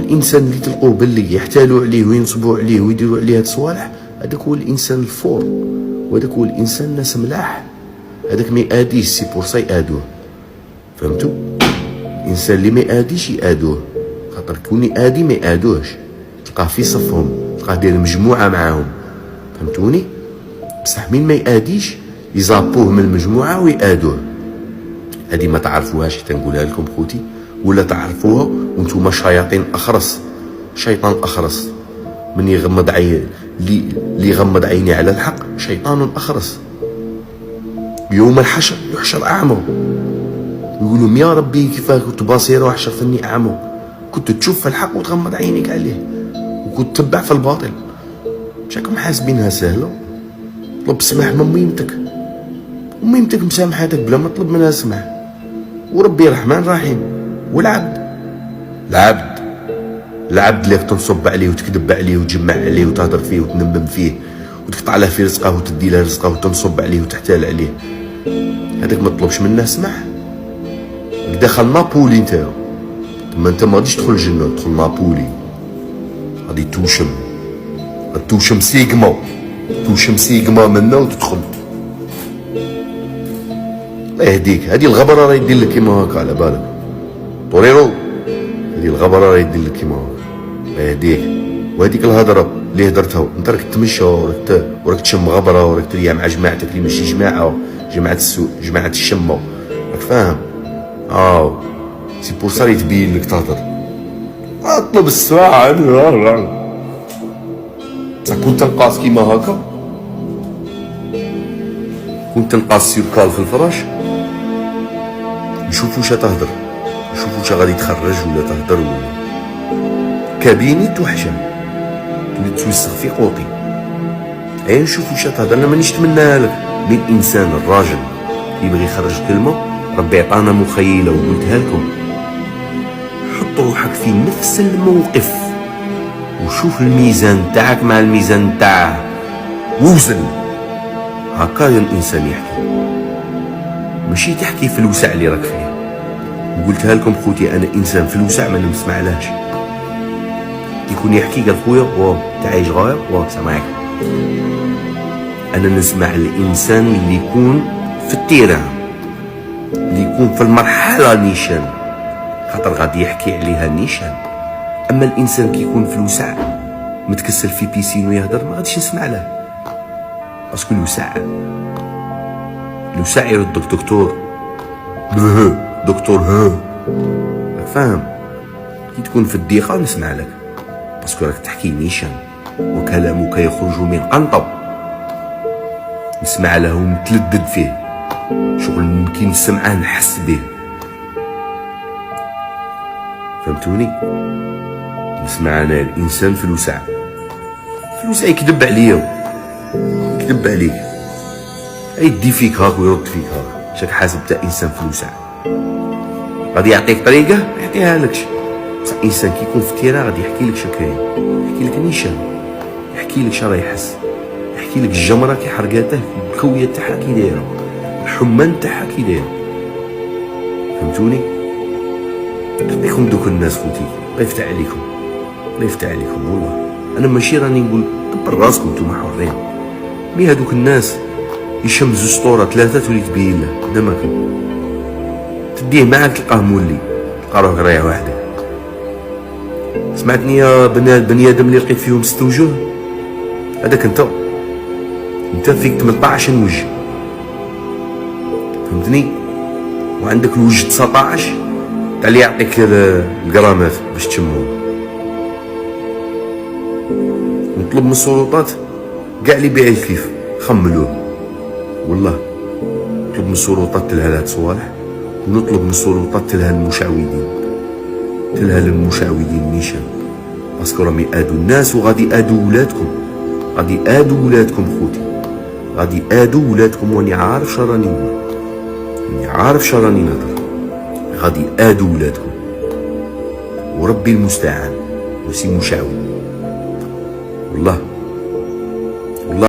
الانسان اللي تلقوه باللي يحتالوا عليه وينصبوا عليه ويديروا عليه هاد الصوالح، هذاك هو الانسان الفور، وهذاك هو الانسان ناس ملاح. هذاك ما ياديش، سي بور سا يادوه. فهمتوا؟ الانسان اللي ما ياديش يادوه، خاطر كون يادي ما يادوهش، تلقاه في صفهم، تلقاه داير مجموعه معاهم. فهمتوني؟ بصح مين ما ياديش يزابوه من المجموعه ويادوه. هذه ما تعرفوهاش، تنقولها لكم خوتي، ولا تعرفوها وانتم شياطين اخرس. شيطان اخرس من يغمض عين اللي يغمض عيني على الحق شيطان اخرس. يوم الحشر يحشر اعمى، يقولوا يا ربي كيفاه كنت بصير وحشرتني اعمى، كنت تشوف في الحق وتغمض عينيك عليه، وكنت تتبع في الباطل. شاكم حاسبينها سهله؟ طلب سماح من ميمتك، وميمتك مسامحاتك بلا ما تطلب منها سماح، وربي رحمن رحيم. والعبد العبد اللي تنصب عليه وتكذب عليه وتجمع عليه وتهضر فيه وتنمم فيه وتقطع له في رزقه وتدي له رزقه وتنصب عليه وتحتال عليه، هذاك ما تطلبش منه سماح. دخل نابولي نتا، ما انت ما غاديش تدخل الجنه، تدخل نابولي، غادي توشم سيغما منا وتدخل. الله يهديك، هذه الغبره راه يدير لك كيما هكا، على بالك طوريرو، هذه الغبره راه يدير لك كيما هكا. الله يهديك. وهذيك الهضره اللي هدرتها انت راك تمشى وراك تشم غبره وراك تريح مع جماعتك اللي ماشي جماعه السوء، جماعه الشمه، راك فاهم؟ سي بور سا يتبين لك تهضر. اطلب الساعه كنت تنقاص كيما هكا، كنت تنقاص سيركال في الفراش، نشوفو واش تهضر، نشوفو واش غادي تخرج ولا تهضر ولا كابيني توحشه تولي توسخ في قوطي. نشوفو واش تهضر. انا مانيش نتمناها لك، من الانسان الراجل يبغي يخرج كلمه ربي عطانا مخيله وقلتها لكم. حط روحك في نفس الموقف وشوف الميزان تاعك مع الميزان تاعه ووزن. هكا الانسان يحكي، ماشي تحكي في الوسع اللي راك فيه. وقلتها لكم خوتي، انا انسان في الوسع ما نسمع لهاش. يكون يحكي قال خويا تعايش غاير سامعك. انا نسمع الانسان اللي يكون في التيران، اللي يكون في المرحله نيشان، خاطر غادي يحكي عليها نيشان. اما الانسان كي يكون في الوسع متكسل في بيسين ويهدر، ما غاديش نسمع له، باسكو الوسع يردك دكتور راك فاهم؟ كي تكون في الضيقه نسمع لك، باسكو راك تحكي نيشان وكلامك يخرج من قنطب، نسمع له ونتلدد فيه، شغل كي نسمعه نحس به. فهمتوني؟ نسمع انا الانسان في الوسع يكذب عليا، يكذب عليك، يدي فيك هاك ويرد فيك هاك. شاك حاسب تاع انسان في الوسع غادي يعطيك طريقه ما يعطيها لكش. بصح الانسان كي يكون في التيرا غادي يحكي لك شكاين، يحكي لك نيشان، يحكي لك شرا يحس، يحكي لك الجمره كي حرقاته، الكويه تاعها كي دايره، الحمان تاعها كي دايره. فهمتوني؟ خليكم دوك الناس خوتي، الله يفتح عليكم، الله يفتح عليكم. والله انا ماشي راني نقول كبر راسكم نتوما حرين، مي هادوك الناس يشم زوج سطوره ثلاثه تولي تبين له قدامك، تديه معاك تلقاه مولي، تلقى روحك رايح وحدك. سمعتني يا بني ادم اللي لقيت فيهم 6 وجوه؟ هذاك انت فيك 18 وجه، فهمتني؟ وعندك الوجه 19 تاع اللي يعطيك القرامات باش تشمهم. نطلب من السلطات كاع اللي بيع الكيف خملوه، والله نطلب من السلطات تلها هاد الصوالح، ونطلب من السلطات تلها المشعوذين نيشان، باسكو راهم يادوا الناس وغادي يادوا ولادكم، غادي يادوا ولادكم خوتي، غادي يادوا ولادكم. واني عارف شراني نقول، اني عارف شراني نهضر، غادي يادوا ولادكم وربي المستعان وسي مشعوذ. والله